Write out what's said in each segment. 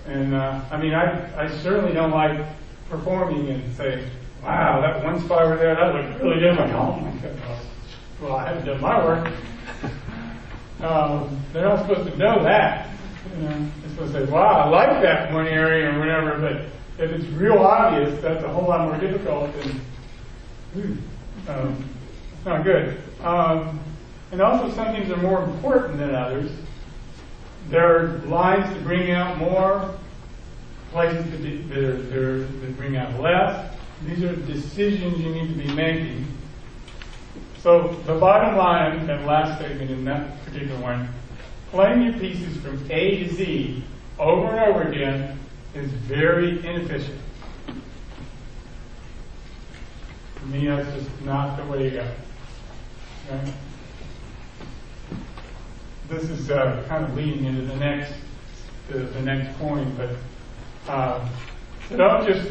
And I mean, I certainly don't like performing and saying, wow, that one spot over there, that looked really good. Like, oh my goodness. Well, I haven't done my work. They're not supposed to know that. They're supposed to say, wow, I like that one area or whatever, but if it's real obvious, that's a whole lot more difficult and it's not good. And also some things are more important than others. There are lines to bring out more, places that bring out less. These are decisions you need to be making. So the bottom line, that last statement in that particular one, playing your pieces from A to Z over and over again is very inefficient. For me, that's just not the way to go. Okay? This is kind of leading into the next point, but so don't just,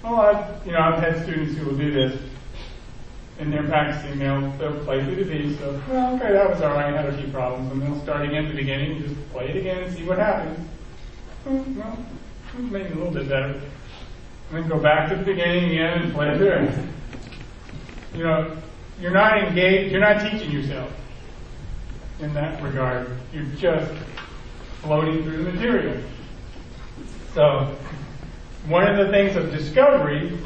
I've had students who will do this, and they're practicing, they'll play through the beat, so, well, okay, that was all right, I had a few problems, and they'll start again at the beginning and just play it again and see what happens. Well, maybe a little bit better. And then go back to the beginning again and play it through. You're not engaged, you're not teaching yourself in that regard. You're just floating through the material. So, one of the things of discovery,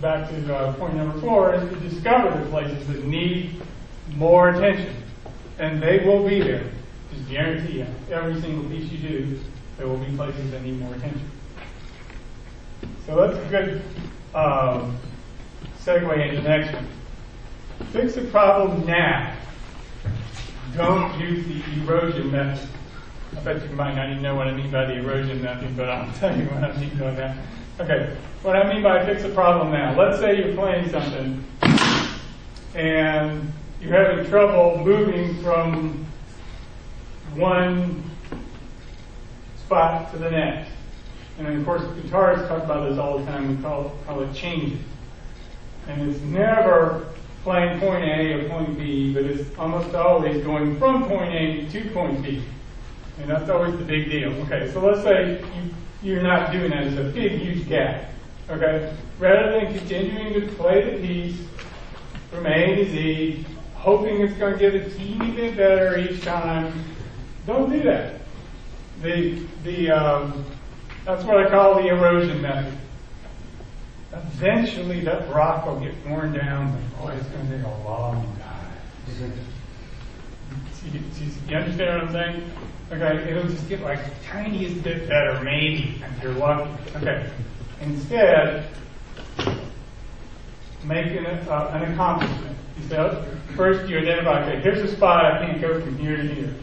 back to point number 4, is to discover the places that need more attention. And they will be there. Just guarantee you. Every single piece you do, there will be places that need more attention. So that's a good segue into the next one. Fix the problem now. Don't use the erosion method. I bet you might not even know what I mean by the erosion method, but I'll tell you what I mean by that. Okay, what I mean by fix the problem now. Let's say you're playing something and you're having trouble moving from one spot to the next. And of course, guitarists talk about this all the time. We call it changing. And it's never playing point A or point B, but it's almost always going from point A to point B. And that's always the big deal. Okay, so let's say you're not doing that. It's a big, huge gap. Okay? Rather than continuing to play the piece from A to Z, hoping it's going to get a teeny bit better each time, don't do that. That's what I call the erosion method. Eventually, that rock will get worn down, but boy, it's going to take a long time. You understand what I'm saying? Okay, it'll just get like the tiniest bit better, maybe, if you're lucky. Okay. Instead, make an accomplishment. You say, first you identify, okay, here's a spot I can't go from here to here.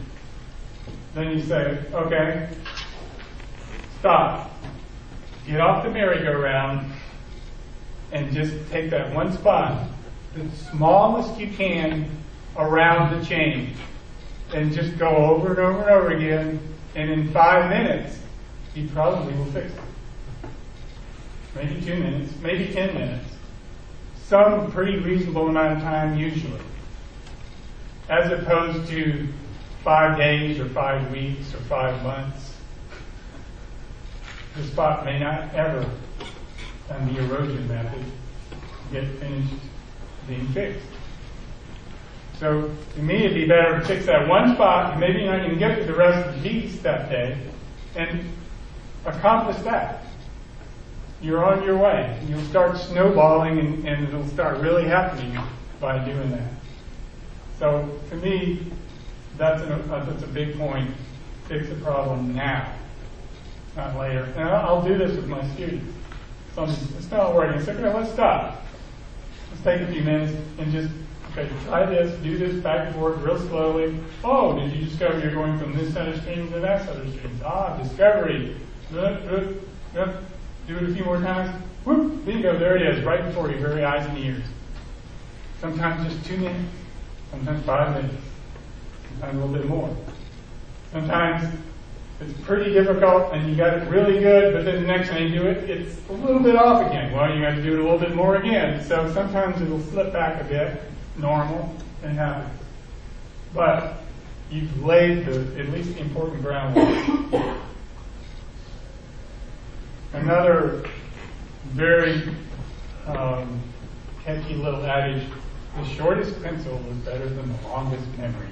Then you say, okay, stop. Get off the merry-go-round and just take that one spot, the smallest you can, around the chain. And just go over and over and over again, and in 5 minutes, you probably will fix it. Maybe 2 minutes, maybe 10 minutes. Some pretty reasonable amount of time usually. As opposed to 5 days or 5 weeks or 5 months. The spot may not ever, on the erosion method, get finished being fixed. So, to me, it'd be better to fix that one spot, and maybe you're not going to get to the rest of the piece that day, and accomplish that. You're on your way. And you'll start snowballing, and it'll start really happening by doing that. So, to me, that's a big point. Fix the problem now, not later. And I'll do this with my students. So it's not working. So, okay, let's stop. Let's take a few minutes and just, okay, try this, do this back and forth real slowly. Oh, did you discover you're going from this set of strings to that set of strings? Discovery. Do it a few more times. Whoop, bingo, there it is, right before your very eyes and ears. Sometimes just 2 minutes, sometimes 5 minutes, sometimes a little bit more. Sometimes it's pretty difficult and you got it really good, but then the next time you do it, it's a little bit off again. Well, you got to do it a little bit more again. So sometimes it'll slip back a bit. Normal, it happens. But you've laid at least the important groundwork. another very catchy little adage: the shortest pencil is better than the longest memory.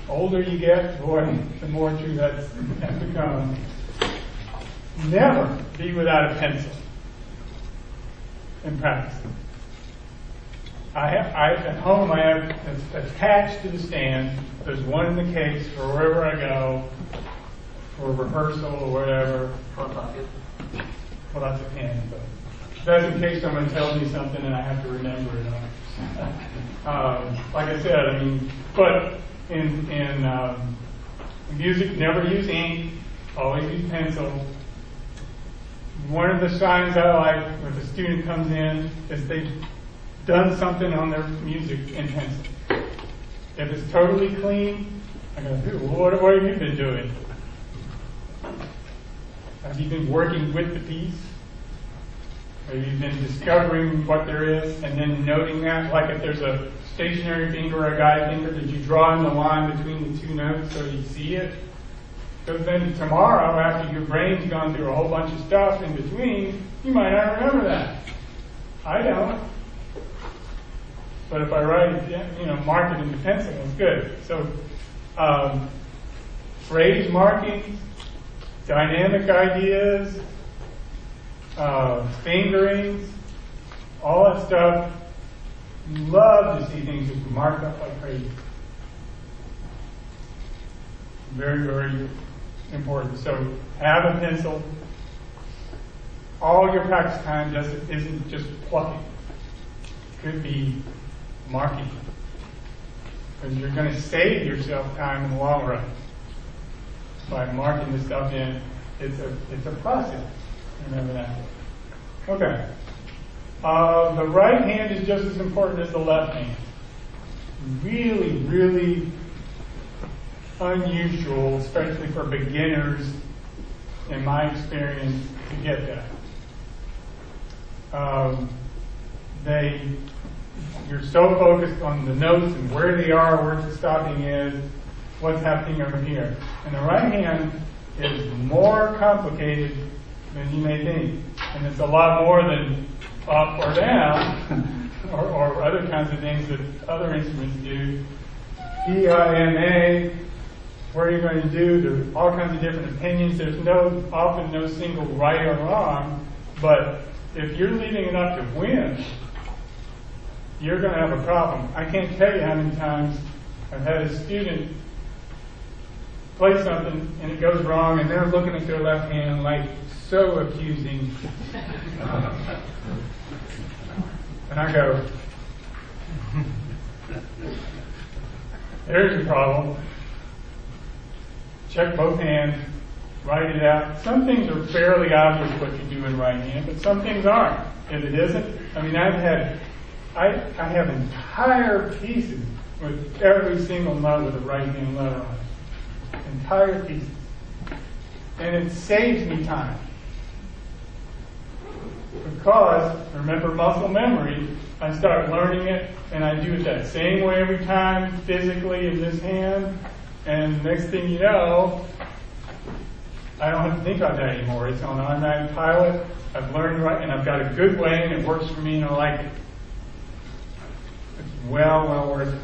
Older you get, boy, the more true that's become. Never be without a pencil in practice. At home I have it's attached to the stand. There's one in the case for wherever I go, for rehearsal or whatever. Well, that's a pen, but that's in case someone tells me something and I have to remember it. Like I said, I mean, but in music, never use ink. Always use pencil. One of the signs I like when the student comes in is they've done something on their music in pencil. If it's totally clean, I go, what have you been doing? Have you been working with the piece? Have you been discovering what there is and then noting that? Like if there's a stationary finger or a guide finger, did you draw in the line between the two notes so you see it? Because then tomorrow, after your brain's gone through a whole bunch of stuff in between, you might not remember that. I don't. But if I write it, mark it in the pencil, it's good. So, phrase markings, dynamic ideas, fingerings, all that stuff. Love to see things just marked up like crazy. Very, very important. So have a pencil. All your practice time isn't just plucking. It could be marking. Because you're going to save yourself time in the long run by marking the stuff in. It's a process. Remember that. Okay. The right hand is just as important as the left hand. Really, really unusual, especially for beginners, in my experience, to get that. You're so focused on the notes and where they are, where the stopping is, what's happening over here. And the right hand is more complicated than you may think. And it's a lot more than up or down, or other kinds of things that other instruments do. PIMA, what are you going to do? There's all kinds of different opinions. There's often no single right or wrong, but if you're leaving it up to whim, you're going to have a problem. I can't tell you how many times I've had a student play something and it goes wrong and they're looking at their left hand like so accusing. And I go, there's your problem. Check both hands, write it out. Some things are fairly obvious what you do in right hand, but some things aren't. If it isn't, I mean, I have entire pieces with every single note with a right hand letter on it. Entire pieces. And it saves me time. Because, remember muscle memory, I start learning it and I do it that same way every time, physically in this hand, and next thing you know, I don't have to think about that anymore. It's on automatic pilot. I've learned right, and I've got a good way, and it works for me, and I like it. It's well worth it.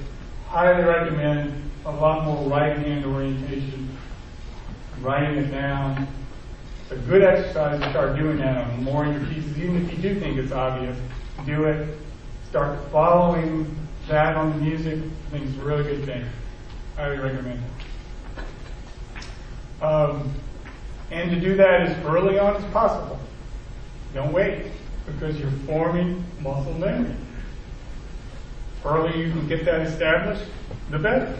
Highly recommend a lot more right-hand orientation, writing it down. It's a good exercise to start doing that on more of your pieces, even if you do think it's obvious. Do it. Start following that on the music. I think it's a really good thing. Highly recommend it. And to do that as early on as possible. Don't wait, because you're forming muscle memory. The earlier you can get that established, the better.